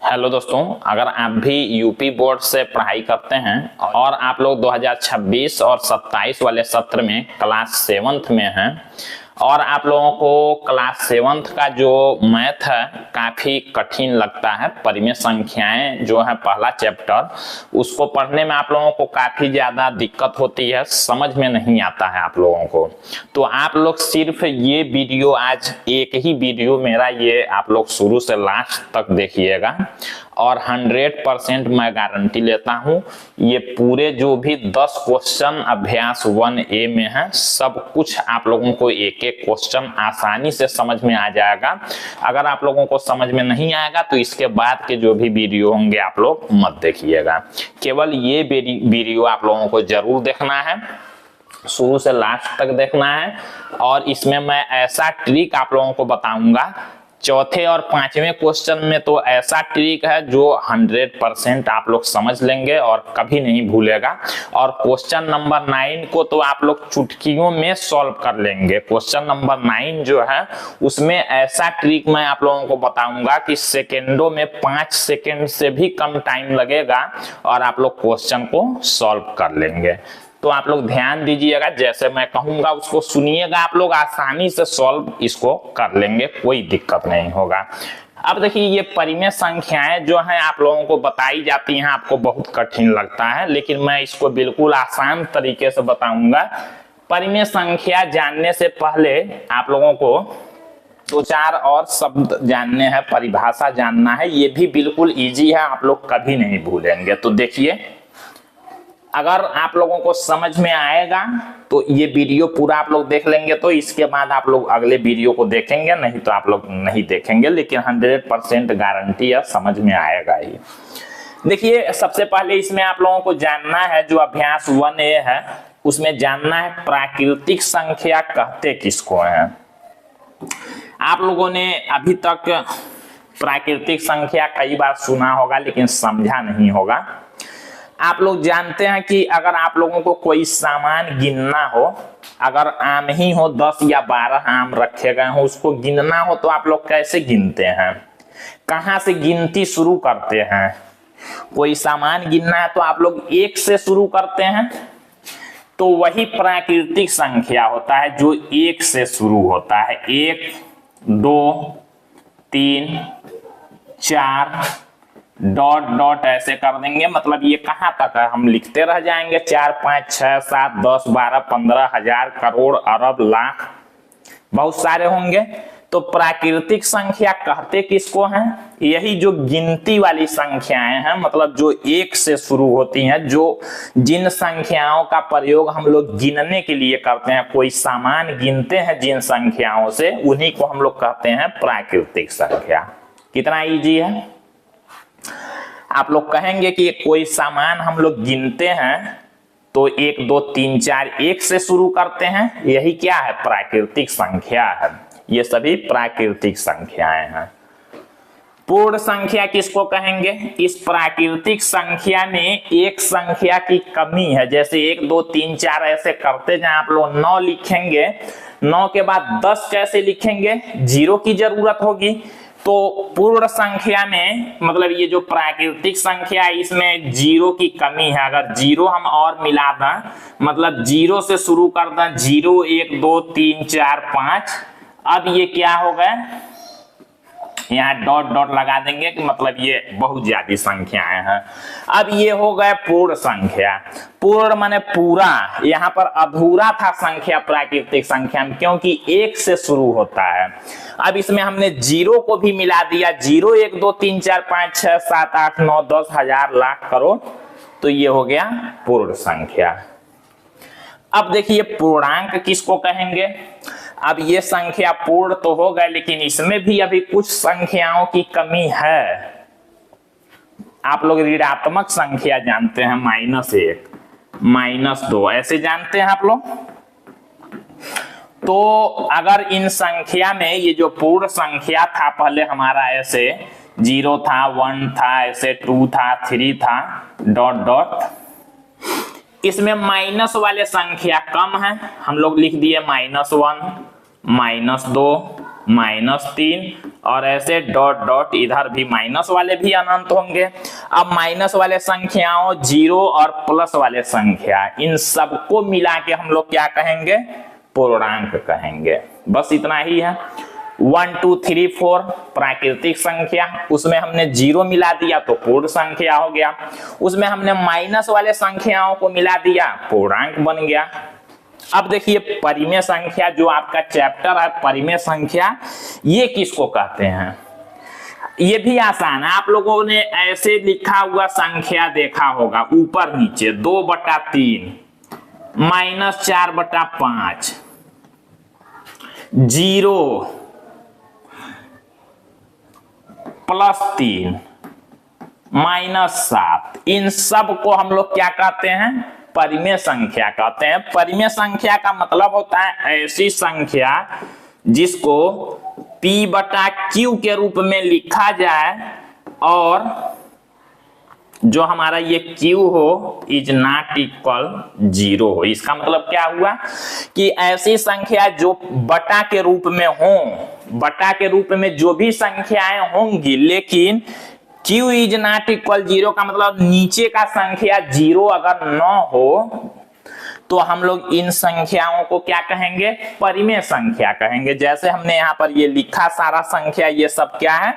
Hello दोस्तों, अगर आप भी यूपी बोर्ड से पढ़ाई करते हैं और आप लोग 2026 और 27 वाले सत्र में क्लास 7th में हैं और आप लोगों को क्लास 7th का जो मैथ है काफ़ी कठिन लगता है, परिमेय संख्याएं जो है पहला चैप्टर, उसको पढ़ने में आप लोगों को काफ़ी ज़्यादा दिक्कत होती है, समझ में नहीं आता है आप लोगों को। तो आप लोग सिर्फ ये वीडियो, आज एक ही वीडियो मेरा ये आप लोग शुरू से लास्ट तक देखिएगा और 100% मैं गारंटी लेता हूं ये पूरे जो भी 10 क्वेश्चन अभ्यास 1A में है, सब कुछ आप लोगों को एक एक क्वेश्चन आसानी से समझ में आ जाएगा। अगर आप लोगों को समझ में नहीं आएगा तो इसके बाद के जो भी वीडियो होंगे आप लोग मत देखिएगा, केवल ये वीडियो आप लोगों को जरूर देखना है, शुरू से लास्ट तक देखना है। और इसमें मैं ऐसा ट्रिक आप लोगों को बताऊंगा, चौथे और पांचवें क्वेश्चन में तो ऐसा ट्रिक है जो 100% आप लोग समझ लेंगे और कभी नहीं भूलेगा। और क्वेश्चन नंबर 9 को तो आप लोग चुटकियों में सॉल्व कर लेंगे। क्वेश्चन नंबर 9 जो है उसमें ऐसा ट्रिक मैं आप लोगों को बताऊंगा कि सेकेंडों में 5 सेकेंड से भी कम टाइम लगेगा और आप लोग क्वेश्चन को सॉल्व कर लेंगे। तो आप लोग ध्यान दीजिएगा, जैसे मैं कहूंगा उसको सुनिएगा, आप लोग आसानी से सॉल्व इसको कर लेंगे, कोई दिक्कत नहीं होगा। अब देखिए, ये परिमेय संख्याएं जो हैं आप लोगों को बताई जाती हैं, आपको बहुत कठिन लगता है, लेकिन मैं इसको बिल्कुल आसान तरीके से बताऊंगा। परिमेय संख्या जानने से पहले आप लोगों को 2-4 और शब्द जानने हैं, परिभाषा जानना है, ये भी बिल्कुल ईजी है, आप लोग कभी नहीं भूलेंगे। तो देखिए, अगर आप लोगों को समझ में आएगा तो ये वीडियो पूरा आप लोग देख लेंगे, तो इसके बाद आप लोग अगले वीडियो को देखेंगे, नहीं तो आप लोग नहीं देखेंगे, लेकिन 100% गारंटी है समझ में आएगा ही। देखिए, सबसे पहले इसमें आप लोगों को जानना है, जो अभ्यास 1A है उसमें जानना है प्राकृतिक संख्या कहते किसको हैं। आप लोगों ने अभी तक प्राकृतिक संख्या कई बार सुना होगा लेकिन समझा नहीं होगा। आप लोग जानते हैं कि अगर आप लोगों को कोई सामान गिनना हो, अगर आम ही हो 10 या 12 आम रखे गए हो, उसको गिनना हो तो आप लोग कैसे गिनते हैं, कहां से गिनती शुरू करते हैं? कोई सामान गिनना है तो आप लोग 1 से शुरू करते हैं, तो वही प्राकृतिक संख्या होता है जो 1 से शुरू होता है। 1, 2, 3, 4 डॉट डॉट ऐसे कर देंगे, मतलब ये कहां तक है, हम लिखते रह जाएंगे। 4, 5, 6, 7, 10, 12, 15, हजार, करोड़, अरब, लाख, बहुत सारे होंगे। तो प्राकृतिक संख्या कहते किसको हैं? यही जो गिनती वाली संख्याएं हैं, मतलब जो 1 से शुरू होती हैं, जो जिन संख्याओं का प्रयोग हम लोग गिनने के लिए करते हैं, कोई सामान गिनते हैं जिन संख्याओं से, उन्हीं को हम लोग कहते हैं प्राकृतिक संख्या। कितना इजी है। आप लोग कहेंगे कि कोई सामान हम लोग गिनते हैं तो 1, 2, 3, 4 1 से शुरू करते हैं, यही क्या है? प्राकृतिक संख्या है। ये सभी प्राकृतिक संख्याएं हैं। पूर्ण संख्या किसको कहेंगे? इस प्राकृतिक संख्या में एक संख्या की कमी है, जैसे 1, 2, 3, 4 ऐसे करते जाए, आप लोग 9 लिखेंगे, 9 के बाद 10 कैसे लिखेंगे? 0 की जरूरत होगी। तो पूर्ण संख्या में, मतलब ये जो प्राकृतिक संख्या है इसमें 0 की कमी है। अगर 0 हम और मिला दें, मतलब 0 से शुरू कर दें, 0, 1, 2, 3, 4, 5, अब ये क्या हो गए, यहाँ डॉट डॉट लगा देंगे कि मतलब ये बहुत ज्यादा संख्याएं हैं। अब ये हो गए पूर्ण संख्या। पूर्ण माने पूरा, यहाँ पर अधूरा था संख्या प्राकृतिक संख्या में, क्योंकि 1 से शुरू होता है। अब इसमें हमने 0 को भी मिला दिया, 0, 1, 2, 3, 4, 5, 6, 7, 8, 9, 10, हजार, लाख, करोड़, तो ये हो गया पूर्ण संख्या। अब देखिए, पूर्णांक किसको कहेंगे? अब ये संख्या पूर्ण तो हो गए, लेकिन इसमें भी अभी कुछ संख्याओं की कमी है। आप लोग ऋणात्मक संख्या जानते हैं, -1, -2 ऐसे जानते हैं आप लोग। तो अगर इन संख्या में ये जो पूर्ण संख्या था, पहले हमारा ऐसे 0 था, 1 था, ऐसे 2 था, 3 था, डॉट डॉट, इसमें माइनस वाले संख्या कम है, हम लोग लिख दिए -1, -2 -3 और ऐसे डॉट डॉट इधर भी माइनस वाले भी अनंत होंगे। अब माइनस वाले संख्याओं, जीरो और प्लस वाले संख्या, इन सबको मिला के हम लोग क्या कहेंगे? पूर्णांक कहेंगे। बस इतना ही है। 1 2 3 4 प्राकृतिक संख्या, उसमें हमने जीरो मिला दिया तो पूर्ण संख्या हो गया। उसमें हमने माइनस वाले संख्याओं को मिला दिया, पूर्णांक बन गया। अब देखिए परिमेय संख्या, जो आपका चैप्टर है परिमेय संख्या, ये किसको कहते हैं? ये भी आसान है। आप लोगों ने ऐसे लिखा हुआ संख्या देखा होगा ऊपर नीचे, 2/3 -4/5 0 +3 -7, इन सब को हम लोग क्या कहते हैं? परिमेय संख्या कहते हैं। परिमेय संख्या का मतलब होता है ऐसी संख्या जिसको P/Q के रूप में लिखा जाए और जो हमारा ये Q हो इज नॉट इक्वल 0 हो। इसका मतलब क्या हुआ कि ऐसी संख्या जो बटा के रूप में हो, बटा के रूप में जो भी संख्याएं होंगी, लेकिन Q इज नॉट इक्वल 0 का मतलब नीचे का संख्या 0 अगर न हो तो हम लोग इन संख्याओं को क्या कहेंगे? परिमेय संख्या कहेंगे। जैसे हमने यहाँ पर ये लिखा सारा संख्या, ये सब क्या है?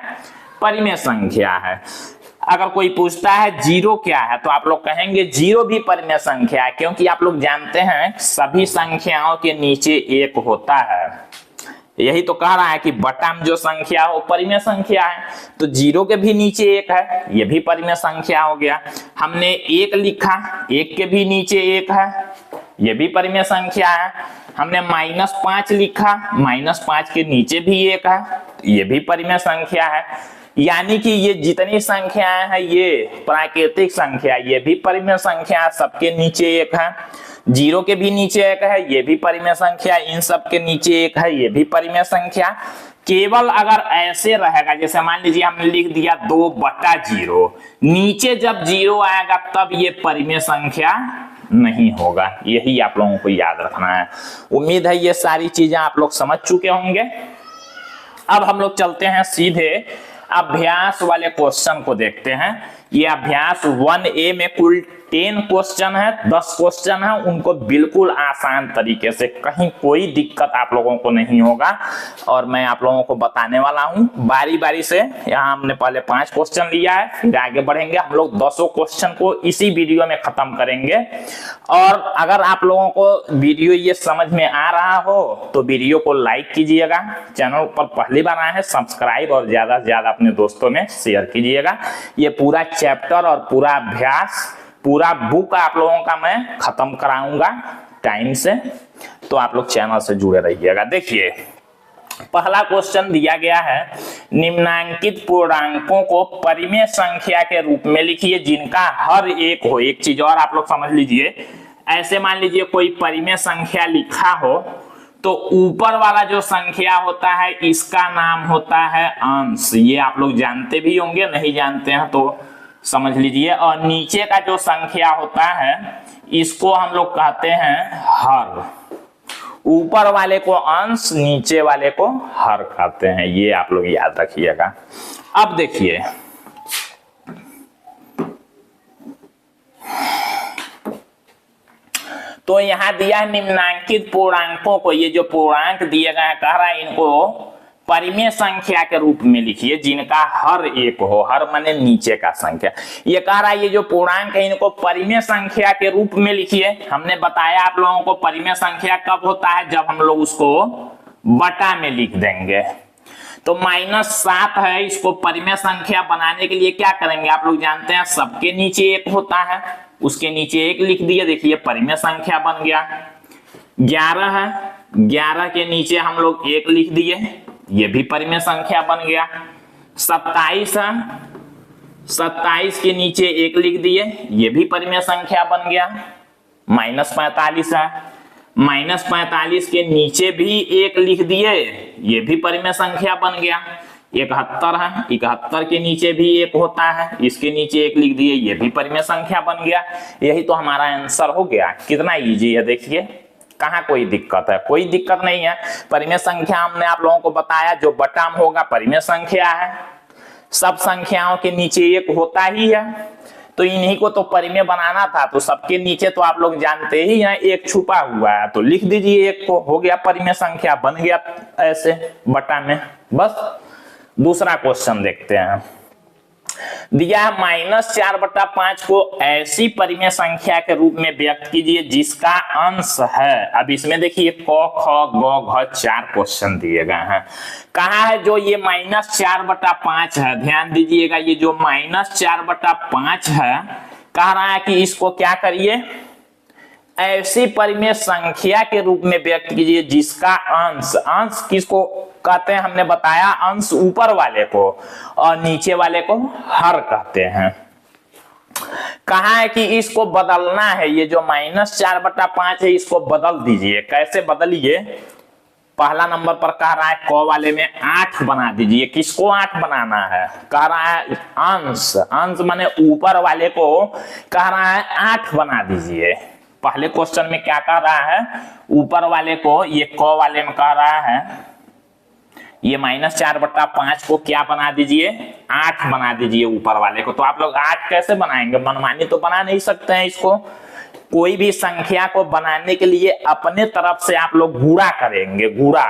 परिमेय संख्या है। अगर कोई पूछता है जीरो क्या है तो आप लोग कहेंगे जीरो भी परिमेय संख्या है, क्योंकि आप लोग जानते हैं सभी संख्याओं के नीचे एक होता है। यही तो कह रहा है कि बटा में जो संख्या हो परिमेय संख्या है, तो जीरो के भी नीचे एक है, ये भी परिमेय संख्या हो गया। हमने एक लिखा, एक के भी नीचे एक है, ये भी परिमेय संख्या है। हमने -5 लिखा, -5 के नीचे भी एक है, ये भी परिमेय संख्या है। यानी कि ये जितनी संख्याएं हैं ये प्राकृतिक संख्या, ये भी परिमेय संख्या, सबके नीचे एक है। जीरो के भी नीचे एक है, ये भी परिमेय संख्या, इन सब के नीचे एक है, ये भी परिमेय संख्या। केवल अगर ऐसे रहेगा, जैसे मान लीजिए हमने लिख दिया 2/0, नीचे जब जीरो आएगा तब ये परिमेय संख्या नहीं होगा। यही आप लोगों को याद रखना है। उम्मीद है ये सारी चीजें आप लोग समझ चुके होंगे। अब हम लोग चलते हैं सीधे अभ्यास वाले क्वेश्चन को देखते हैं। ये अभ्यास 1A में कुल 10 क्वेश्चन है, 10 क्वेश्चन है। उनको बिल्कुल आसान तरीके से, कहीं कोई दिक्कत आप लोगों को नहीं होगा और मैं आप लोगों को बताने वाला हूं बारी बारी से। यहाँ हमने पहले 5 क्वेश्चन लिया है, फिर आगे बढ़ेंगे। हम लोग 10 क्वेश्चन को इसी वीडियो में खत्म करेंगे। और अगर आप लोगों को वीडियो ये समझ में आ रहा हो तो वीडियो को लाइक कीजिएगा, चैनल पर पहली बार आए हैं सब्सक्राइब और ज्यादा से ज्यादा अपने दोस्तों में शेयर कीजिएगा। ये पूरा चैप्टर और पूरा अभ्यास, पूरा बुक आप लोगों का मैं खत्म कराऊंगा टाइम से, तो आप लोग चैनल से जुड़े रहिएगा। देखिए पहला क्वेश्चन दिया गया है, निम्नांकित पूर्णांकों को परिमेय संख्या के रूप में लिखिए जिनका हर एक हो। एक चीज और आप लोग समझ लीजिए, ऐसे मान लीजिए कोई परिमेय संख्या लिखा हो तो ऊपर वाला जो संख्या होता है इसका नाम होता है अंश। ये आप लोग जानते भी होंगे, नहीं जानते हैं तो समझ लीजिए। और नीचे का जो संख्या होता है इसको हम लोग कहते हैं हर। ऊपर वाले को अंश, नीचे वाले को हर कहते हैं। ये आप लोग याद रखिएगा। अब देखिए तो यहां दिया है निम्नांकित पूर्णांकों को, ये जो पूर्णांक दिए गए कह रहा है इनको परिमेय संख्या के रूप में लिखिए जिनका हर एक हो। हर माने नीचे का संख्या। ये कह रहा है ये जो पूर्णांक है इनको परिमेय संख्या के रूप में लिखिए। हमने बताया आप लोगों को परिमेय संख्या कब होता है, जब हम लोग उसको बटा में लिख देंगे। तो -7 है, इसको परिमेय संख्या बनाने के लिए क्या करेंगे आप लोग जानते हैं, सबके नीचे एक होता है, उसके नीचे एक लिख दिए, देखिए परिमेय संख्या बन गया। 11 है, 11 के नीचे हम लोग एक लिख दिए, ये भी परिमेय संख्या बन गया। 27 है, 27 के नीचे एक लिख दिए, ये भी परिमेय संख्या बन गया। -45 है, -45 के नीचे भी एक लिख दिए, ये भी परिमेय संख्या बन गया। 71 है, 71 के नीचे भी एक होता है, इसके नीचे एक लिख दिए, ये भी परिमेय संख्या बन गया। यही तो हमारा आंसर हो गया। कितना इजी है देखिए, कहाँ कोई दिक्कत है? कोई दिक्कत नहीं है। परिमेय संख्या हमने आप लोगों को बताया, जो बटा में होगा परिमेय संख्या है। सब संख्याओं के नीचे एक होता ही है, तो इन्हीं को तो परिमेय बनाना था, तो सबके नीचे तो आप लोग जानते ही हैं एक छुपा हुआ है, तो लिख दीजिए एक को, हो गया परिमेय संख्या, बन गया ऐसे बटा में। बस दूसरा क्वेश्चन देखते हैं। दिया है -4/5 को ऐसी परिमेय संख्या के रूप में व्यक्त कीजिए जिसका अंश है। अब इसमें देखिए क ख ग घ 4 क्वेश्चन दिए गए हैं। कहा है जो ये -4/5 है, ध्यान दीजिएगा, ये जो -4/5 है, कह रहा है कि इसको क्या करिए, ऐसी परिमेय संख्या के रूप में व्यक्त कीजिए जिसका अंश, अंश किसको कहते हैं हमने बताया, अंश ऊपर वाले को और नीचे वाले को हर कहते हैं। कहा है कि इसको बदलना है, ये जो -4/5 है इसको बदल दीजिए। कैसे बदलिए? पहला नंबर पर कह रहा है क वाले में 8 बना दीजिए। किसको 8 बनाना है? कह रहा है अंश, अंश माने ऊपर वाले को कह रहा है 8 बना दीजिए। पहले क्वेश्चन में क्या कह रहा है, ऊपर वाले को, ये क वाले में कह रहा है ये -4/5 को क्या बना दीजिए, 8 बना दीजिए ऊपर वाले को। तो आप लोग 8 कैसे बनाएंगे? मनमानी तो बना नहीं सकते हैं इसको। कोई भी संख्या को बनाने के लिए अपने तरफ से आप लोग गुणा करेंगे। गुणा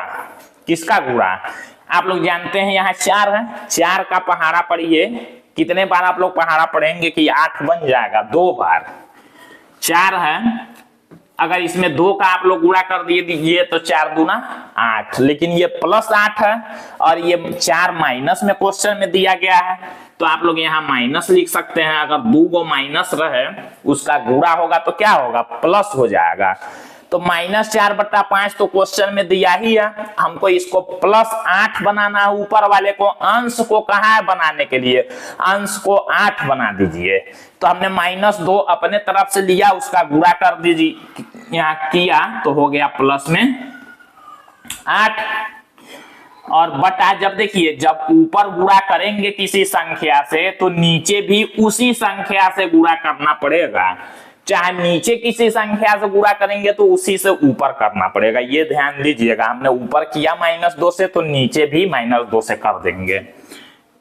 किसका गुणा? आप लोग जानते हैं यहाँ 4 है, 4 का पहाड़ा पढ़िए, कितने बार आप लोग पहाड़ा पढ़ेंगे कि 8 बन जाएगा? 2 बार। 4 है, अगर इसमें 2 का आप लोग गुणा कर दिए दीजिए तो 4 दूना 8, लेकिन ये +8 है और ये 4 माइनस में क्वेश्चन में दिया गया है, तो आप लोग यहाँ माइनस लिख सकते हैं। अगर 2 को माइनस रहे उसका गुणा होगा तो क्या होगा, प्लस हो जाएगा। तो -4/5 तो क्वेश्चन में दिया ही है, हमको इसको +8 बनाना है। ऊपर वाले को, अंश को कहा है बनाने के लिए, अंश को 8 बना दीजिए। तो हमने -2 अपने तरफ से लिया, उसका गुणा कर दीजिए, यहाँ किया तो हो गया प्लस में 8 और बटा। जब देखिए, जब ऊपर गुणा करेंगे किसी संख्या से तो नीचे भी उसी संख्या से गुणा करना पड़ेगा। चाहे नीचे किसी संख्या से गुणा करेंगे तो उसी से ऊपर करना पड़ेगा। ये ध्यान दीजिएगा, हमने ऊपर किया -2 से तो नीचे भी -2 से कर देंगे।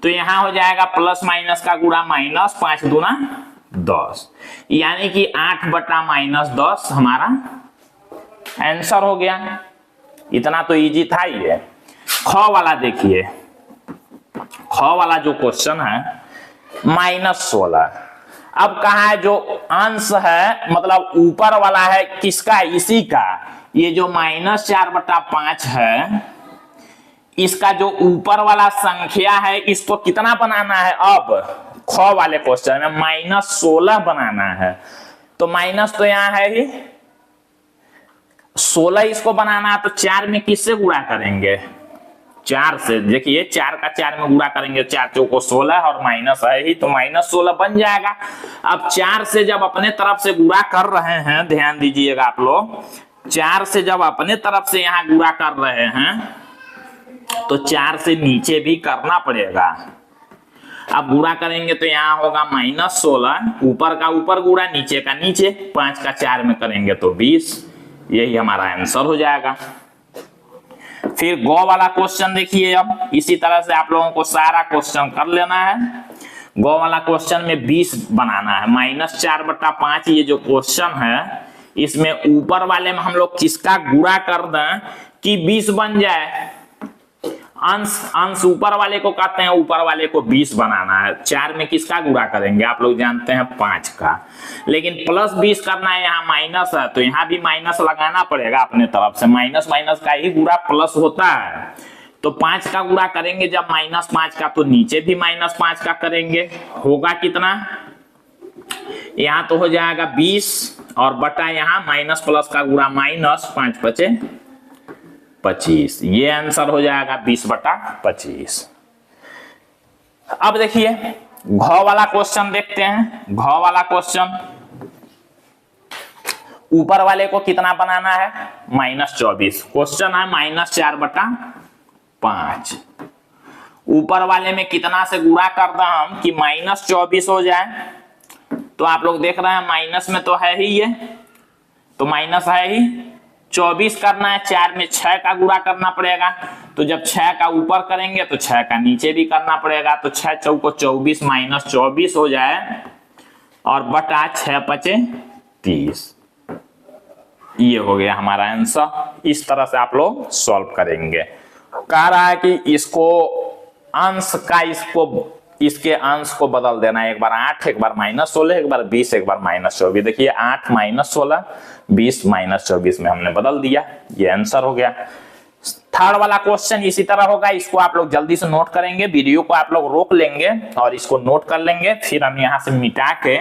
तो यहां हो जाएगा प्लस माइनस का गुणा माइनस, 5 दूना 10, यानी कि 8/-10 हमारा आंसर हो गया। इतना तो इजी था ये। ख वाला देखिए, ख वाला जो क्वेश्चन है -16। अब कहा है जो अंश है, मतलब ऊपर वाला है किसका, इसी का, ये जो -4/5 है, इसका जो ऊपर वाला संख्या है इसको कितना बनाना है? अब ख वाले क्वेश्चन में -16 बनाना है। तो माइनस तो यहाँ है ही, 16 इसको बनाना है, तो 4 में किससे गुणा करेंगे? 4 से। देखिए 4 का 4 में गुणा करेंगे, 4 चौको 16 और माइनस है ही, तो -16 बन जाएगा। अब 4 से जब अपने तरफ से गुणा कर रहे हैं, ध्यान दीजिएगा आप लोग, 4 से जब अपने तरफ से यहाँ गुणा कर रहे हैं तो 4 से नीचे भी करना पड़ेगा। अब गुणा करेंगे तो यहाँ होगा -16, ऊपर का ऊपर गुणा, नीचे का नीचे, 5 का 4 में करेंगे तो 20, यही हमारा आंसर हो जाएगा। फिर गौ वाला क्वेश्चन देखिए, अब इसी तरह से आप लोगों को सारा क्वेश्चन कर लेना है। गौ वाला क्वेश्चन में 20 बनाना है। -4/5 ये जो क्वेश्चन है, इसमें ऊपर वाले में हम लोग किसका गुणा कर दें कि 20 बन जाए। अंश ऊपर वाले को कहते हैं, ऊपर वाले को 20 बनाना है। 4 में किसका गुणा करेंगे? आप लोग जानते हैं 5 का, लेकिन प्लस 20 करना है, यहाँ माइनस है तो यहाँ भी माइनस लगाना पड़ेगा अपने तरफ से। माइनस माइनस का ही गुणा प्लस होता है, तो 5 का गुणा करेंगे जब -5 का, तो नीचे भी -5 का करेंगे। होगा कितना? यहाँ तो हो जाएगा 20 और बटा यहाँ माइनस प्लस का गुणा माइनस, 5 बचे 25, ये आंसर हो जाएगा 20/25। अब देखिए घ वाला क्वेश्चन देखते हैं। घ वाला क्वेश्चन, ऊपर वाले को कितना बनाना है? -24। क्वेश्चन है -4/5। ऊपर वाले में कितना से गुणा कर दें हम कि -24 हो जाए? तो आप लोग देख रहे हैं माइनस में तो है ही ये, तो माइनस है ही, 24 करना है, 4 में 6 का गुणा करना पड़ेगा। तो जब 6 का ऊपर करेंगे तो 6 का नीचे भी करना पड़ेगा। तो 6 चौको 24 माइनस 24 हो जाए और बटा 6 पचे 30। ये हो गया हमारा आंसर। इस तरह से आप लोग सॉल्व करेंगे। कह रहा है कि इसको अंश का इसके अंश को बदल देना है। एक बार 8, एक बार -16, एक बार 20, एक बार -24। देखिए 8 -16, 20 -24 में हमने बदल दिया। ये आंसर हो गया। थर्ड वाला क्वेश्चन इसी तरह होगा। इसको आप लोग जल्दी से नोट करेंगे, वीडियो को आप लोग रोक लेंगे और इसको नोट कर लेंगे। फिर हम यहां से मिटा के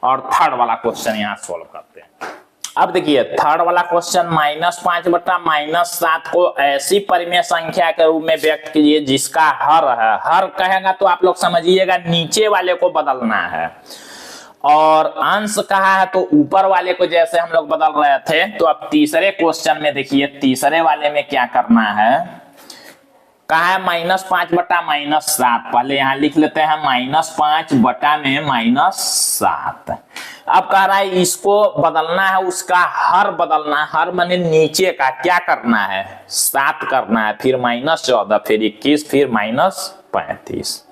और थर्ड वाला क्वेश्चन यहां सोल्व करते हैं। अब देखिए थर्ड वाला क्वेश्चन, -5 बटा -7 को ऐसी परिमेय संख्या के रूप में व्यक्त कीजिए जिसका हर है। हर कहेगा तो आप लोग समझिएगा नीचे वाले को बदलना है, और अंश कहा है तो ऊपर वाले को जैसे हम लोग बदल रहे थे। तो अब तीसरे क्वेश्चन में देखिए, तीसरे वाले में क्या करना है। कहा है -5 बटा -7। पहले यहां लिख लेते हैं -5 बटा में -7। अब कह रहा है इसको बदलना है, उसका हर बदलना है। हर माने नीचे का क्या करना है, 7 करना है, फिर -14, फिर 21, फिर -35।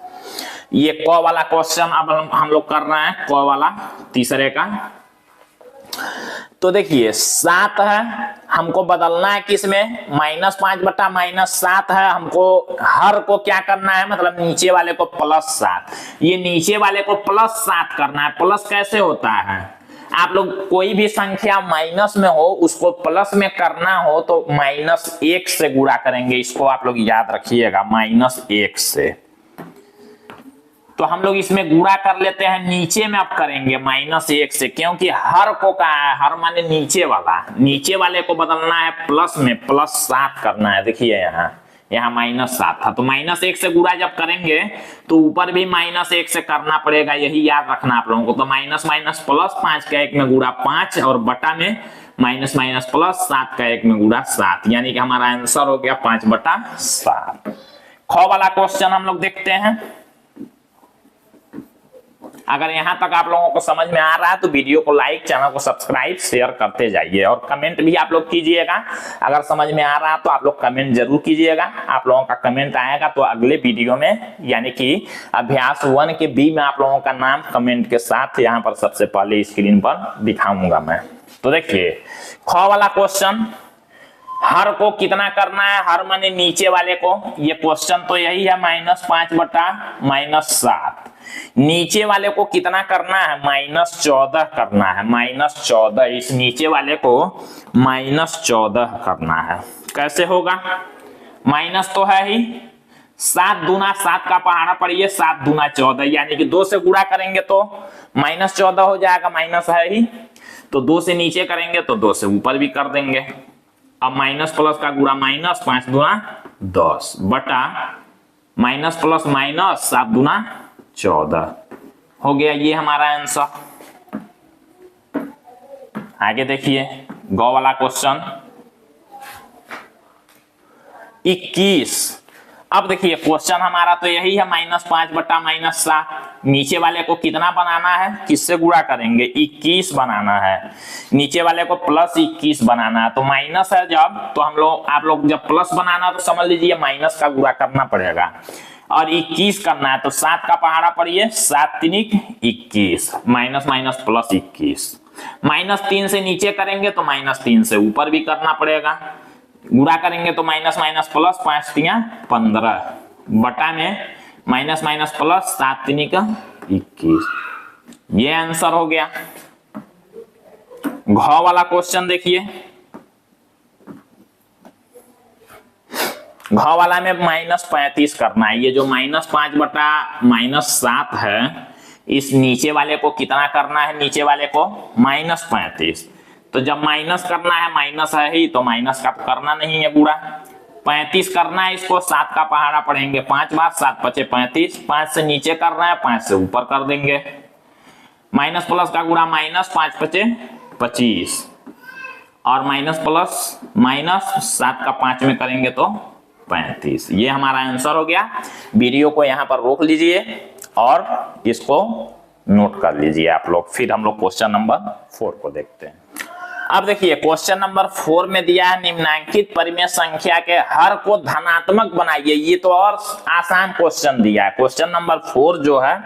ये क वाला क्वेश्चन अब हम लोग कर रहे हैं, क वाला तीसरे का। तो देखिए 7 है, हमको बदलना है किसमें, -5 बटा -7 है। हमको हर को क्या करना है, मतलब नीचे वाले को +7। ये नीचे वाले को +7 करना है। प्लस कैसे होता है, आप लोग कोई भी संख्या माइनस में हो उसको प्लस में करना हो तो -1 से गुणा करेंगे। इसको आप लोग याद रखिएगा, -1 से। तो हम लोग इसमें गुणा कर लेते हैं, नीचे में अब करेंगे -1 से, क्योंकि हर को कहा है, हर माने नीचे वाला, नीचे वाले को बदलना है प्लस में, +7 करना है। देखिए यहाँ -7 था तो -1 से गुणा जब करेंगे तो ऊपर भी -1 से करना पड़ेगा। यही याद रखना आप लोगों को। तो माइनस माइनस प्लस, 5 का 1 में गुणा 5 और बटा में माइनस माइनस प्लस, 7 का 1 में गुणा 7, यानी कि हमारा आंसर हो गया 5 बटा 7। ख वाला क्वेश्चन हम लोग देखते हैं। अगर यहां तक आप लोगों को समझ में आ रहा है तो वीडियो को लाइक, चैनल को सब्सक्राइब, शेयर करते जाइए और कमेंट भी आप लोग कीजिएगा। अगर समझ में आ रहा है तो आप लोग कमेंट जरूर कीजिएगा। आप लोगों का कमेंट आएगा तो अगले वीडियो में, यानी कि अभ्यास 1 के बी में आप लोगों का नाम कमेंट के साथ यहां पर सबसे पहले स्क्रीन पर दिखाऊंगा मैं। तो देखिए ख वाला क्वेश्चन, हर को कितना करना है, हर माने नीचे वाले को। ये क्वेश्चन तो यही है, -5 बटा -7। नीचे वाले को कितना करना है, -14 करना है। -14, इस नीचे वाले को -14 करना है। कैसे होगा, माइनस तो है ही, 7 दूना 7 का पहाड़ा पड़िए, 7 दूना 14, यानी कि 2 से गुणा करेंगे तो -14 हो जाएगा। माइनस है ही तो 2 से नीचे करेंगे तो 2 से ऊपर भी कर देंगे। अब माइनस प्लस का गुणा माइनस, 5 दूना 10 बटा माइनस प्लस माइनस, 7 दूना 14 हो गया। ये हमारा आंसर। आगे देखिए गौ वाला क्वेश्चन 21। अब देखिए क्वेश्चन हमारा तो यही है, -5 बटा -7। नीचे वाले को कितना बनाना है, किससे गुणा करेंगे, 21 बनाना है। नीचे वाले को +21 बनाना है। तो माइनस है जब, तो हम लोग, आप लोग जब प्लस बनाना तो समझ लीजिए माइनस का गुणा करना पड़ेगा, और 21 करना है तो 7 का पहाड़ा पड़िए, 7 3 21, माइनस माइनस प्लस 21। -3 से नीचे करेंगे तो -3 से ऊपर भी करना पड़ेगा। गुणा करेंगे तो माइनस माइनस प्लस, 5 3 15 बटा में माइनस माइनस प्लस, 7 3 21। ये आंसर हो गया। घ वाला क्वेश्चन देखिए, घ वाला में -35 करना है। ये जो -5 बटा -7 है, इस नीचे वाले को कितना करना है, नीचे वाले को -35। तो जब माइनस करना है, माइनस है ही तो माइनस का करना नहीं है गुणा। 35 करना है, इसको 7 का पहाड़ा पढ़ेंगे 5 बार, 7 पचे 35। 5 से नीचे करना है, 5 से ऊपर कर देंगे। माइनस प्लस का गुणा माइनस, 5 पचे 25, और माइनस प्लस माइनस, 7 का 5 में करेंगे तो 35। ये हमारा आंसर हो गया। वीडियो को यहाँ पर रोक लीजिए और इसको नोट कर लीजिए आप लोग। फिर हम लोग क्वेश्चन नंबर 4 को देखते हैं। अब देखिए क्वेश्चन नंबर 4 में दिया है निम्नांकित परिमेय संख्या के हर को धनात्मक बनाइए। ये तो और आसान क्वेश्चन दिया है। क्वेश्चन नंबर 4 जो है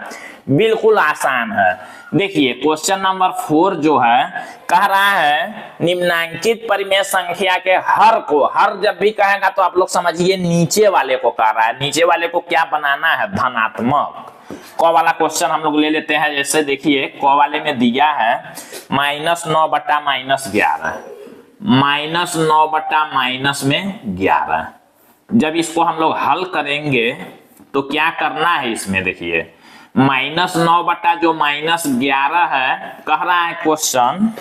बिल्कुल आसान है। देखिए क्वेश्चन नंबर 4 जो है कह रहा है निम्नांकित परिमेय संख्या के हर को, हर जब भी कहेगा तो आप लोग समझिए नीचे वाले को कह रहा है। नीचे वाले को क्या बनाना है? धनात्मक। क वाला क्वेश्चन हम लोग ले लेते हैं। जैसे देखिए क वाले में दिया है -9 बटा -11, -9 बटा -11। जब इसको हम लोग हल करेंगे तो क्या करना है इसमें? देखिए -9 बटा जो -11 है, कह रहा है क्वेश्चन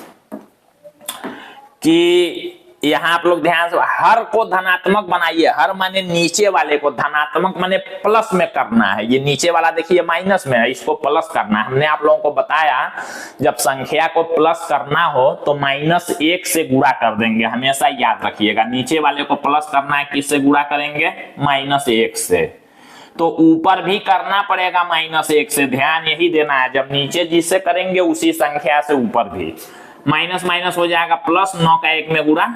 कि यहां आप लोग ध्यान से हर को धनात्मक बनाइए। हर माने नीचे वाले को, धनात्मक माने प्लस में करना है। ये नीचे वाला देखिए माइनस में है, इसको प्लस करना है। हमने आप लोगों को बताया जब संख्या को प्लस करना हो तो -1 से गुणा कर देंगे, हमेशा याद रखिएगा। नीचे वाले को प्लस करना है, किससे गुणा करेंगे? -1 से। तो ऊपर भी करना पड़ेगा -1 से, ध्यान यही देना है। जब नीचे जिससे करेंगे उसी संख्या से ऊपर भी माइनस माइनस हो जाएगा प्लस। 9 का 1 में गुणा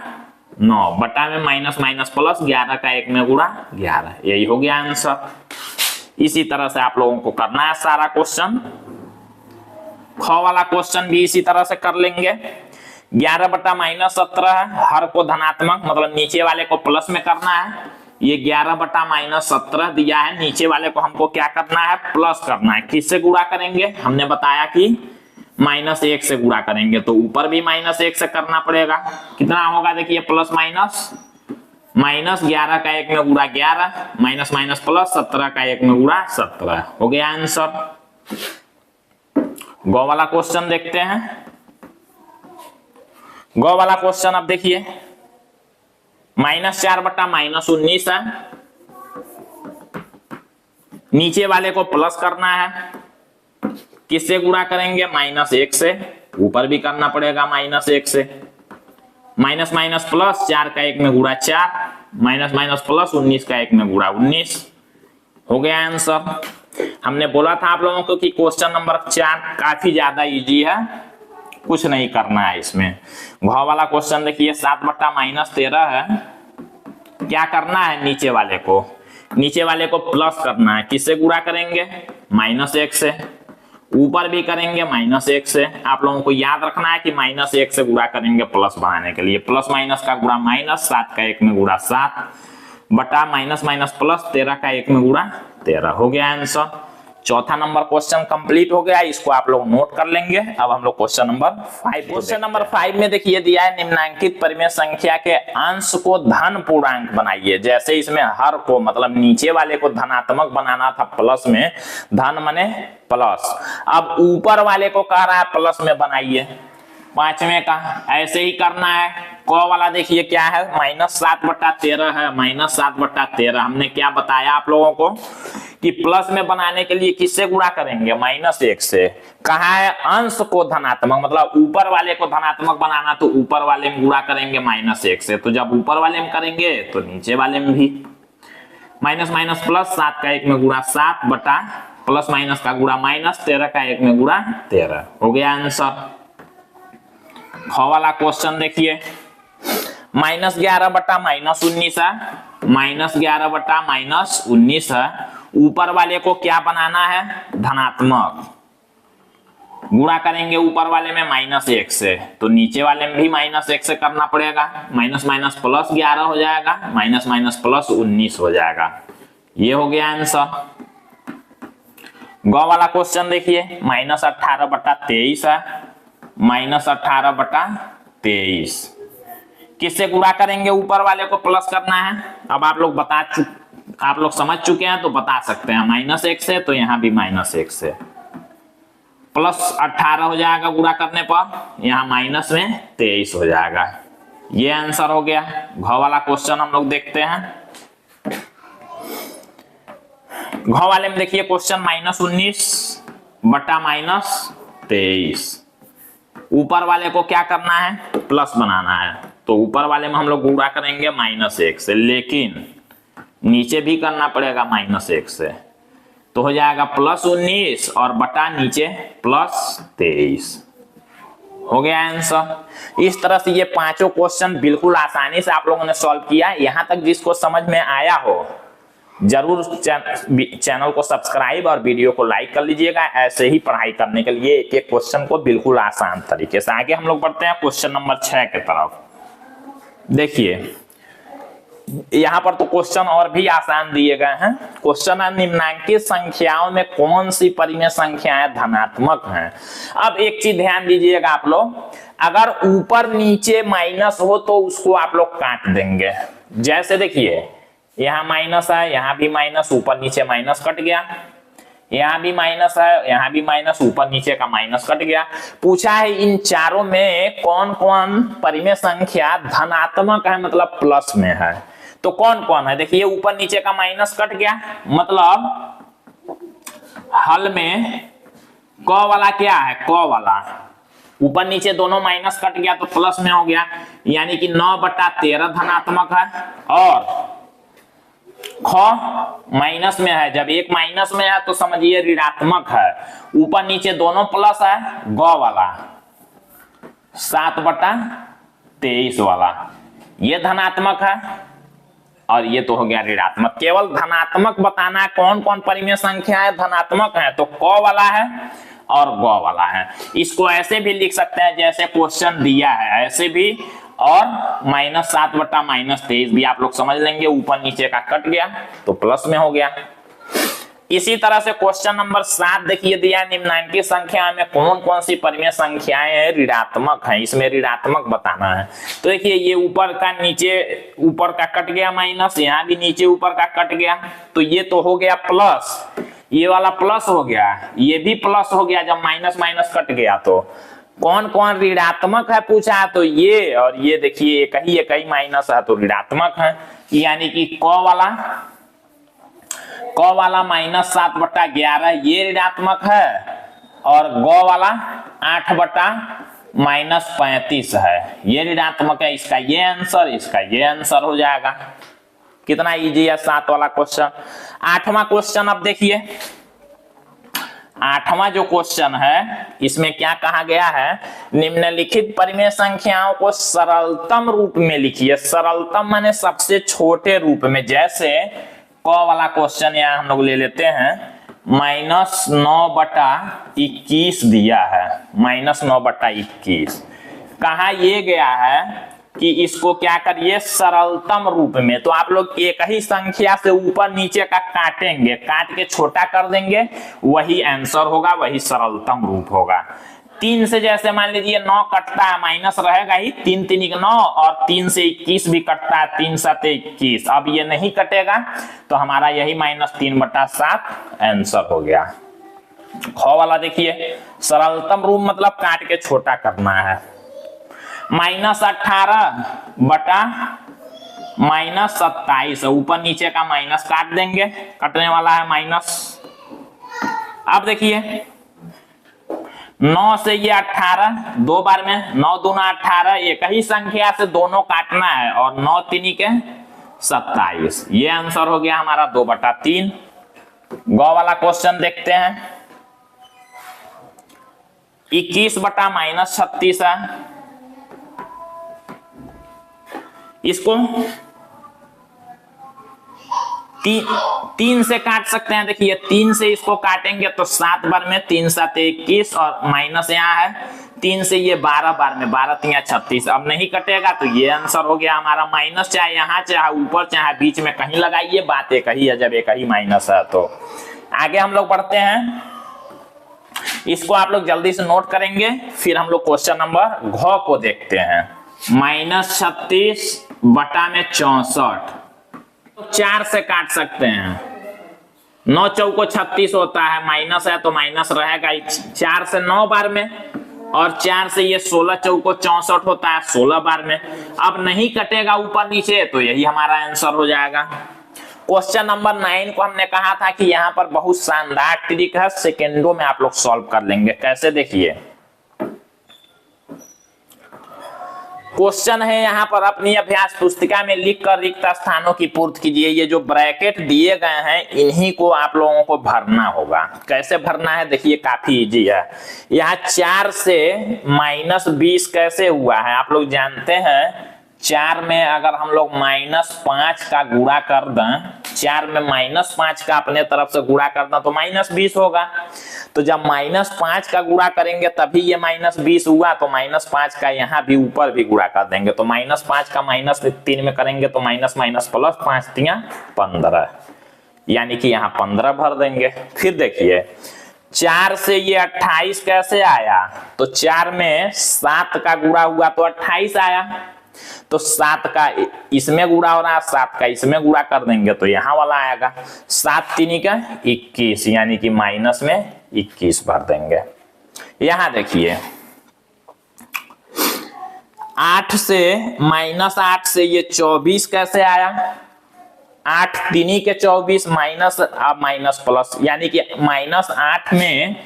9 बटा में माइनस माइनस प्लस 11 का 1 में गुणा 11। यही हो गया आंसर। इसी तरह से आप लोगों को करना है सारा क्वेश्चन। ख वाला क्वेश्चन भी इसी तरह से कर लेंगे। 11 बटा -17 है, हर को धनात्मक मतलब नीचे वाले को प्लस में करना है। ये 11 बटा -17 दिया है, नीचे वाले को हमको क्या करना है? प्लस करना है। किससे गुणा करेंगे? हमने बताया कि -1 से गुणा करेंगे, तो ऊपर भी -1 से करना पड़ेगा। कितना होगा? देखिए प्लस माइनस, -11 का 1 में गुणा 11, माइनस माइनस प्लस 17 का 1 में गुणा 17। हो गया आंसर। गौ वाला क्वेश्चन देखते हैं। गौ वाला क्वेश्चन अब देखिए -4 बटा -19 है, नीचे वाले को प्लस करना है। किससे गुणा करेंगे? -1 से। ऊपर भी करना पड़ेगा -1 से। माइनस माइनस प्लस 4 का 1 में गुणा 4, माइनस माइनस प्लस 19 का 1 में गुणा 19। हो गया आंसर। हमने बोला था आप लोगों को कि क्वेश्चन नंबर 4 काफी ज्यादा इजी है, कुछ नहीं करना है इसमें। घ वाला क्वेश्चन देखिए 7 बटा -13 है। क्या करना है? नीचे वाले को प्लस करना है। किससे गुणा करेंगे? -1 से। ऊपर भी करेंगे -1 से। आप लोगों को याद रखना है कि -1 से गुणा करेंगे प्लस बनाने के लिए। प्लस माइनस का गुणा माइनस, 7 का 1 में गुणा 7 बटा माइनस माइनस प्लस 13 का 1 में गुणा 13। हो गया आंसर। चौथा नंबर क्वेश्चन कंप्लीट हो गया, इसको आप लोग नोट कर लेंगे। अब हम लोग क्वेश्चन नंबर 5। क्वेश्चन नंबर 5 में देखिए दिया है निम्नांकित परिमेय संख्या के अंश को धन पूर्णांक बनाइए। जैसे इसमें हर को मतलब नीचे वाले को धनात्मक बनाना था प्लस में, धन माने प्लस। अब ऊपर वाले को कह रहा है प्लस में बनाइए। 5वें का ऐसे ही करना है। क वाला देखिए क्या है? -7 बटा 13 है। -7 बटा 13 हमने क्या बताया आप लोगों को कि प्लस में बनाने के लिए किससे गुणा करेंगे? -1 से। कहा है अंश को धनात्मक मतलब ऊपर वाले को धनात्मक बनाना, तो ऊपर वाले में गुणा करेंगे -1 से। तो जब ऊपर वाले में करेंगे तो नीचे वाले में भी माइनस माइनस प्लस 7 का 1 में गुणा 7 बटा प्लस माइनस का गुणा माइनस 13 का 1 में गुणा 13। हो गया आंसर। ख वाला क्वेश्चन देखिए -11 बटा -19 है। -11 बटा -19 है। ऊपर वाले को क्या बनाना है? धनात्मक। गुणा करेंगे ऊपर वाले में -1 से, तो नीचे वाले में भी -1 से करना पड़ेगा। माइनस माइनस प्लस 11 हो जाएगा, माइनस माइनस प्लस 19 हो जाएगा। ये हो गया आंसर। ग वाला क्वेश्चन देखिए -18 बटा 23 है। -18 बटा 23 किससे गुणा करेंगे? ऊपर वाले को प्लस करना है। अब आप लोग समझ चुके हैं तो बता सकते हैं। -1 से, तो यहां भी -1 से। प्लस 18 हो जाएगा गुणा करने पर, यहां माइनस में 23 हो जाएगा। ये आंसर हो गया। घ वाला क्वेश्चन हम लोग देखते हैं। घ वाले में देखिए क्वेश्चन -19 बटा -23। ऊपर वाले को क्या करना है? प्लस बनाना है, तो ऊपर वाले में हम लोग गुणा करेंगे -1 से, लेकिन नीचे भी करना पड़ेगा -1 से। तो हो जाएगा +19 और बटा नीचे +23। हो गया आंसर। इस तरह से ये पांचों क्वेश्चन बिल्कुल आसानी से आप लोगों ने सॉल्व किया। यहां तक जिसको समझ में आया हो जरूर चैनल को सब्सक्राइब और वीडियो को लाइक कर लीजिएगा, ऐसे ही पढ़ाई करने के लिए एक एक क्वेश्चन को बिल्कुल आसान तरीके से। आगे हम लोग बढ़ते हैं क्वेश्चन नंबर 6 के तरफ। देखिए यहां पर तो क्वेश्चन और भी आसान दिए गए हैं। क्वेश्चन है निम्नांकित संख्याओं में कौन सी परिमेय संख्याएं धनात्मक हैं। अब एक चीज ध्यान दीजिएगा आप लोग, अगर ऊपर नीचे माइनस हो तो उसको आप लोग काट देंगे। जैसे देखिए यहाँ माइनस है, यहाँ भी माइनस, ऊपर नीचे माइनस कट गया, यहाँ भी माइनस है, यहाँ भी माइनस, ऊपर नीचे का माइनस कट गया। पूछा है इन चारों में कौन कौन परिमेय संख्या धनात्मक है, मतलब प्लस में है। तो कौन कौन है, देखिए ऊपर नीचे का माइनस कट गया, मतलब हल में क वाला क्या है, क वाला ऊपर नीचे दोनों माइनस कट गया तो प्लस में हो गया, यानी कि 9/13 धनात्मक है। और ख माइनस में है, जब एक माइनस में है तो समझिए ऋणात्मक है। ऊपर नीचे दोनों प्लस है, ग वाला 7/23 वाला ये धनात्मक है, और ये तो हो गया ऋणात्मक। केवल धनात्मक बताना है कौन कौन परिमेय संख्याएं धनात्मक है, तो क वाला है और ग वाला है। इसको ऐसे भी लिख सकते हैं जैसे क्वेश्चन दिया है, ऐसे भी, और -7/-23 भी आप लोग समझ लेंगे। ऊपर नीचे का कट गया तो प्लस में हो गया। इसी तरह से क्वेश्चन नंबर 7 देखिए दिया, निम्नांकित संख्या में कौन कौन सी परिमेय संख्याएं ऋणात्मक हैं, इसमें ऋणात्मक बताना है। तो देखिए ये ऊपर का नीचे ऊपर का कट गया माइनस, यहाँ भी नीचे ऊपर का कट गया, तो ये तो हो गया प्लस, ये वाला प्लस हो गया, ये भी प्लस हो गया जब माइनस माइनस कट गया। तो कौन कौन ऋणात्मक है पूछा, तो ये और ये देखिए एक ही माइनस है तो ऋणात्मक है, यानी कि क वाला -7/11 ये ऋणात्मक है, और ग वाला 8/-35 है ये ऋणात्मक है। इसका ये आंसर, इसका ये आंसर हो जाएगा। कितना इजी है 7 वाला क्वेश्चन। 8वां क्वेश्चन अब देखिए, 8वां जो क्वेश्चन है इसमें क्या कहा गया है, निम्नलिखित परिमेय संख्याओं को सरलतम रूप में लिखिए। सरलतम माने सबसे छोटे रूप में। जैसे क वाला क्वेश्चन यहाँ हम लोग ले लेते हैं, -9/21 दिया है, -9/21 कहा ये गया है कि इसको क्या करिए सरलतम रूप में। तो आप लोग एक ही संख्या से ऊपर नीचे का काटेंगे, काट के छोटा कर देंगे, वही आंसर होगा, वही सरलतम रूप होगा। 3 से जैसे मान लीजिए 9 कटता है, माइनस रहेगा ही, 3 3 9, और 3 से 21 भी कटता है, 3 7 21। अब ये नहीं कटेगा तो हमारा यही -3/7 आंसर हो गया। ख वाला देखिए सरलतम रूप मतलब काट के छोटा करना है। -18/-27 ऊपर नीचे का माइनस काट देंगे, कटने वाला है माइनस। अब देखिए 9 से ये 18 दो बार में, 9 दूना 18, एक ही संख्या से दोनों काटना है, और 9 3 के 27 ये आंसर हो गया हमारा 2/3। ग वाला क्वेश्चन देखते हैं, 21/-36 है, इसको 3 से काट सकते हैं। देखिए 3 से इसको काटेंगे तो 7 बार में, 3 7 21, और माइनस यहाँ है 3 से ये 12 बार में, 12 3 36। अब नहीं कटेगा तो ये आंसर हो गया हमारा। माइनस चाहे यहाँ चाहे ऊपर चाहे बीच में कहीं लगाइए, बात एक ही है जब एक ही माइनस है। तो आगे हम लोग बढ़ते हैं, इसको आप लोग जल्दी से नोट करेंगे, फिर हम लोग क्वेश्चन नंबर घ को देखते हैं। -36/64 4 से काट सकते हैं, 9 चौको 36 होता है, माइनस है तो माइनस रहेगा। 4 से 9 बार में, और 4 से ये 16 चौको 64 होता है 16 बार में। अब नहीं कटेगा ऊपर नीचे तो यही हमारा आंसर हो जाएगा। क्वेश्चन नंबर 9 को हमने कहा था कि यहाँ पर बहुत शानदार ट्रिक है, सेकेंडों में आप लोग सॉल्व कर लेंगे। कैसे देखिए, क्वेश्चन है यहाँ पर, अपनी अभ्यास पुस्तिका में लिखकर रिक्त स्थानों की पूर्ति कीजिए। ये जो ब्रैकेट दिए गए हैं इन्हीं को आप लोगों को भरना होगा। कैसे भरना है देखिए, काफी इजी है। यहाँ 4 से -20 कैसे हुआ है आप लोग जानते हैं। 4 में अगर हम लोग -5 का गुणा कर दें, 4 में -5 का अपने तरफ से गुणा कर दें तो -20 होगा। तो जब -5 का गुणा करेंगे तभी ये -20 हुआ, तो -5 का यहाँ भी ऊपर भी गुणा कर देंगे तो -5 का -3 में करेंगे तो माइनस माइनस प्लस 5 तिया 15, यानी कि यहाँ 15 भर देंगे। फिर देखिए 4 से ये 28 कैसे आया, तो 4 में 7 का गुणा हुआ तो 28 आया। तो 7 का इसमें गुणा हो रहा है, 7 का इसमें गुणा कर देंगे तो यहां वाला आएगा 7 3 का 21, यानी कि माइनस में 21 भर देंगे। यहां देखिए 8 से -8 से ये 24 कैसे आया, 8 3 के 24 माइनस अब माइनस प्लस, यानी कि -8 में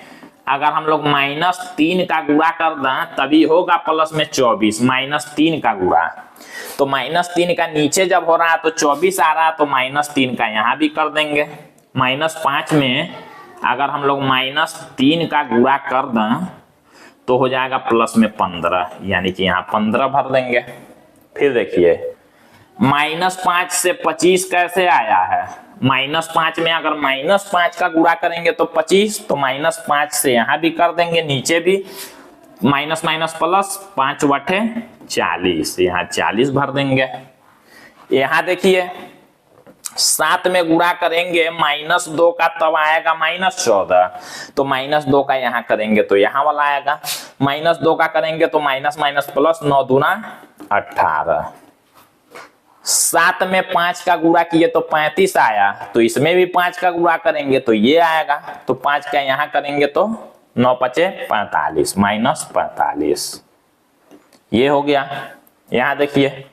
अगर हम लोग -3 का गुणा कर दें तभी होगा प्लस में 24, -3 का गुणा। तो -3 का नीचे जब हो रहा है तो 24 आ रहा है, तो -3 का यहाँ भी कर देंगे। -5 में अगर हम लोग -3 का गुणा कर दें तो हो जाएगा प्लस में 15, यानी कि यहाँ 15 भर देंगे। फिर देखिए -5 से 25 कैसे आया है, -5 में अगर -5 का गुणा करेंगे तो 25, तो -5 से यहां भी कर देंगे, नीचे भी माइनस माइनस प्लस 5 बटे 40, यहाँ 40 भर देंगे। यहाँ देखिए 7 में गुणा करेंगे -2 का तब आएगा -14, तो -2 का यहाँ करेंगे तो यहाँ वाला आएगा, -2 का करेंगे तो माइनस माइनस प्लस 9 दूना 18। 7 में 5 का गुणा किए तो 35 आया, तो इसमें भी 5 का गुणा करेंगे तो ये आएगा, तो 5 का यहाँ करेंगे तो 9 5 45 -45, ये हो गया। यहाँ देखिए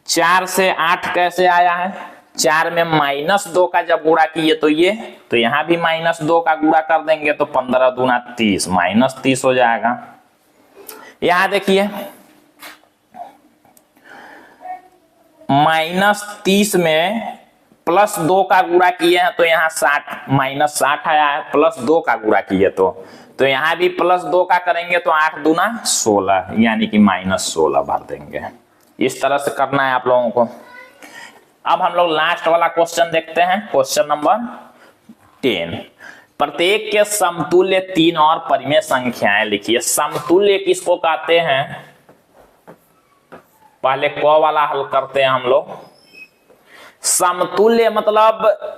4 से 8 कैसे आया है, 4 में -2 का जब गुणा किए तो ये, तो यहाँ भी -2 का गुणा कर देंगे तो 15 दूना 30, -30 हो जाएगा। यहाँ देखिए -30 में +2 का गुणा किए हैं तो यहाँ 60 -60 आया है, +2 का गुणा किए तो यहाँ भी +2 का करेंगे तो 8 दूना 16, यानी कि -16 भर देंगे। इस तरह से करना है आप लोगों को। अब हम लोग लास्ट वाला क्वेश्चन देखते हैं, क्वेश्चन नंबर 10। प्रत्येक के समतुल्य 3 और परिमेय संख्याएं लिखिए। समतुल्य किसको कहते हैं, पहले क वाला हल करते हैं हम लोग। समतुल्य मतलब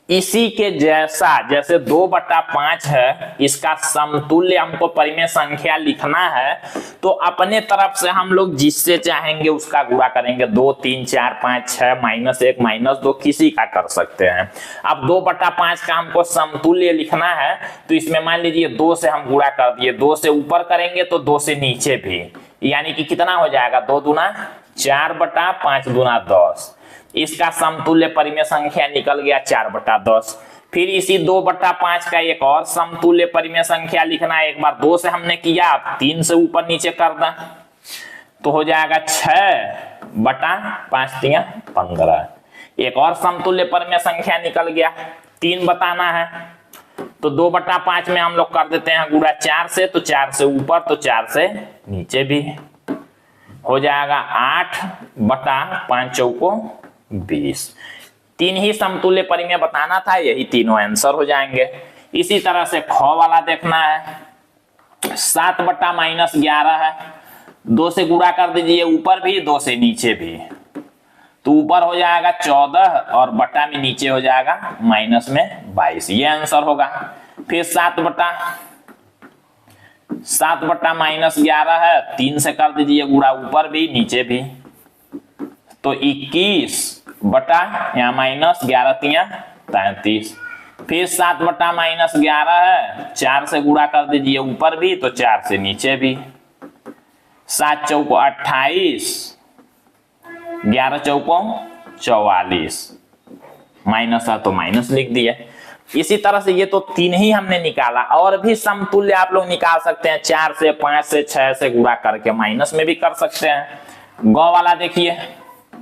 इसी के जैसा, जैसे 2/5 है, इसका समतुल्य हमको परिमेय संख्या लिखना है तो अपने तरफ से हम लोग जिससे चाहेंगे उसका गुणा करेंगे। 2 3 4 5 6 -1 -2 किसी का कर सकते हैं। अब 2/5 का हमको समतुल्य लिखना है तो इसमें मान लीजिए 2 से हम गुणा कर दिए, 2 से ऊपर करेंगे तो 2 से नीचे भी, यानी कि कितना हो जाएगा 2 दूना 4/5 दूना 10। इसका समतुल्य परिमेय संख्या निकल गया 4/10। फिर इसी 2/5 का एक और समतुल्य परिमेय संख्या लिखना है। एक बार 2 से हमने किया, 3 से ऊपर नीचे कर दें तो हो जाएगा 6/5 तिया 15। एक और समतुल्य परिमेय संख्या निकल गया, 3 बताना है तो 2/5 में हम लोग कर देते हैं गुणा 4 से, तो 4 से ऊपर तो 4 से नीचे भी हो जाएगा 8/5 चौको 20। 3 ही समतुल्य परिमेय बताना था, यही तीनों आंसर हो जाएंगे। इसी तरह से ख वाला देखना है। 7/-11 है, 2 से गुणा कर दीजिए ऊपर भी, 2 से नीचे भी, तो ऊपर हो जाएगा 14 और बटा में नीचे हो जाएगा -22, ये आंसर होगा। फिर 7/-11 है, 3 से कर दीजिए गुणा ऊपर भी नीचे भी, तो 21 यहाँ -11 तिया 33। फिर 7/-11 है, 4 से गुणा कर दीजिए ऊपर भी तो 4 से नीचे भी, 7 चौको 28, 11 चौको 44, माइनस है तो माइनस लिख दिए। इसी तरह से ये तो 3 ही हमने निकाला, और भी समतुल्य आप लोग निकाल सकते हैं। 4 से 5 से 6 से गुणा करके माइनस में भी कर सकते हैं। गौ वाला देखिए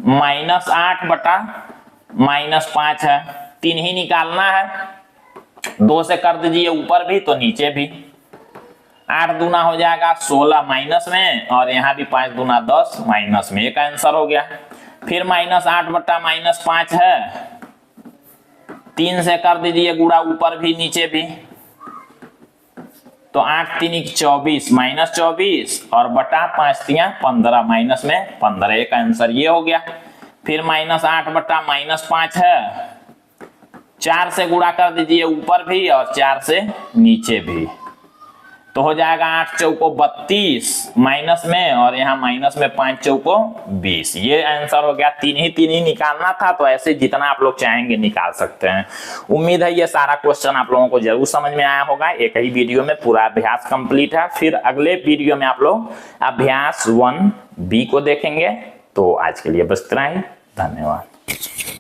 -8 बटा -5 है, 3 ही निकालना है। 2 से कर दीजिए ऊपर भी तो नीचे भी। 8 दूना हो जाएगा 16 माइनस में, और यहाँ भी 5 दूना 10 माइनस में। एक आंसर हो गया। फिर -8 बटा -5 है, 3 से कर दीजिए गुणा ऊपर भी नीचे भी, तो 8 3 24 -24, और बटा 5 3 15 माइनस में 15। एक आंसर ये हो गया। फिर -8 बटा -5 है, 4 से गुणा कर दीजिए ऊपर भी और 4 से नीचे भी, तो हो जाएगा 8 चौको 32 माइनस में, और यहाँ माइनस में 5 चौको 20। ये आंसर हो गया। 3 ही निकालना था, तो ऐसे जितना आप लोग चाहेंगे निकाल सकते हैं। उम्मीद है ये सारा क्वेश्चन आप लोगों को जरूर समझ में आया होगा। एक ही वीडियो में पूरा अभ्यास कंप्लीट है। फिर अगले वीडियो में आप लोग अभ्यास 1B को देखेंगे। तो आज के लिए बस इतना ही। धन्यवाद।